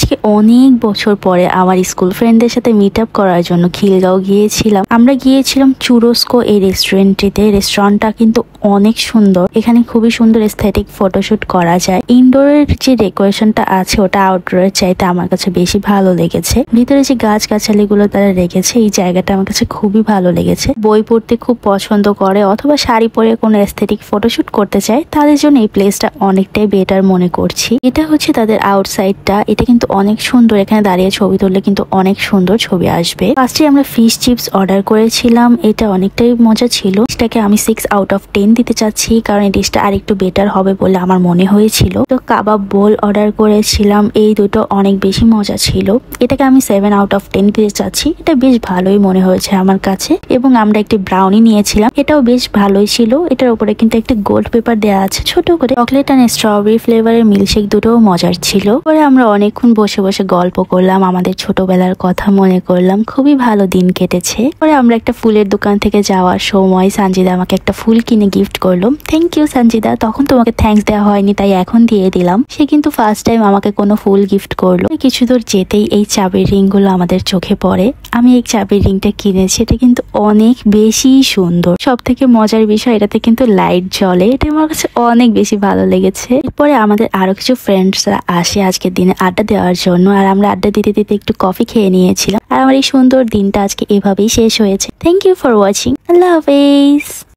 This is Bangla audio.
আজকে অনেক বছর পরে আমার স্কুল ফ্রেন্ডদের সাথে মিট আপ করার জন্য খিলগাঁও গিয়েছিলাম। আমরা গিয়েছিলাম চুরস্কো এই রেস্টুরেন্টটিতে। রেস্টুরেন্টটা কিন্তু অনেক সুন্দর, এখানে খুবই সুন্দর এস্থেটিক ফটোশুট করা যায়। ইনডোরের যে ডেকোরেশনটা আছে ওটা আউটডোরের চাইতে আমার কাছে বেশি ভালো লেগেছে। ভিতরে যে গাছ গাছালি গুলো তারা রেখেছে এই জায়গাটা আমার কাছে খুবই ভালো লেগেছে। বই পড়তে খুব পছন্দ করে অথবা শাড়ি পরে কোনো এস্থেটিক ফটোশুট করতে চায় তাদের জন্য এই প্লেসটা অনেকটাই বেটার মনে করছি। এটা হচ্ছে তাদের আউটসাইডটা, এটা কিন্তু অনেক সুন্দর। এখানে দাঁড়িয়ে ছবি তুললে কিন্তু অনেক সুন্দর ছবি আসবে। ফার্স্টে আমরা ফিশ চিপস অর্ডার করেছিলাম, এটা অনেকটাই মজা ছিল। এটাকে আমি 6 আউট অফ 10 দিতে চাচ্ছি, কারণ এই ডিশটা আরেকটু বেটার হবে বলে আমার মনে হয়েছিল। তো কাবাব বোল অর্ডার করেছিলাম, এই দুটো অনেক বেশি মজা ছিল। এটাকে আমি 7 আউট অফ 10 দিতে চাচ্ছি, এটা বেশ ভালোই মনে হয়েছে আমার কাছে। এবং আমরা একটি ব্রাউনি নিয়েছিলাম, এটাও বেশ ভালোই ছিল। এটার উপরে কিন্তু একটি গোল্ড পেপার দেওয়া আছে ছোট করে। চকলেট আর স্ট্রবেরি ফ্লেভারের মিল্কশেক দুটোও মজার ছিল। পরে আমরা অনেকক্ষণ বসে বসে গল্প করলাম, আমাদের ছোটবেলার কথা মনে করলাম, খুবই ভালো দিন কেটেছে। পরে আমরা একটা ফুলের দোকান থেকে যাওয়ার সময় সঞ্জিদা আমাকে একটা ফুল কিনে গিফট করলো। থ্যাংক ইউ সঞ্জিদা, তখন তোমাকে থ্যাঙ্কস দেওয়া হয়নি তাই এখন দিয়ে দিলাম। সে কিন্তু ফার্স্ট টাইম আমাকে কোনো ফুল গিফট করলো। কিছু দূর যেতেই এই চাবির রিং গুলো আমাদের চোখে পড়ে। আমি এই চাবির রিংটা কিনেছি, এটা কিন্তু অনেক বেশি সুন্দর। সব থেকে মজার বিষয় এটাতে কিন্তু লাইট জ্বলে, এটা আমার কাছে অনেক বেশি ভালো লেগেছে। এরপরে আমাদের আরো কিছু ফ্রেন্ডসরা আসে আজকের দিনে আড্ডা দেওয়ার জন্য, আর আমরা আড্ডা দিতে দিতে একটু কফি খেয়ে নিয়েছিলাম। আর আমার এই সুন্দর দিনটা আজকে এভাবেই শেষ হয়েছে। Thank you for watching. আল্লাহ হাফেজ।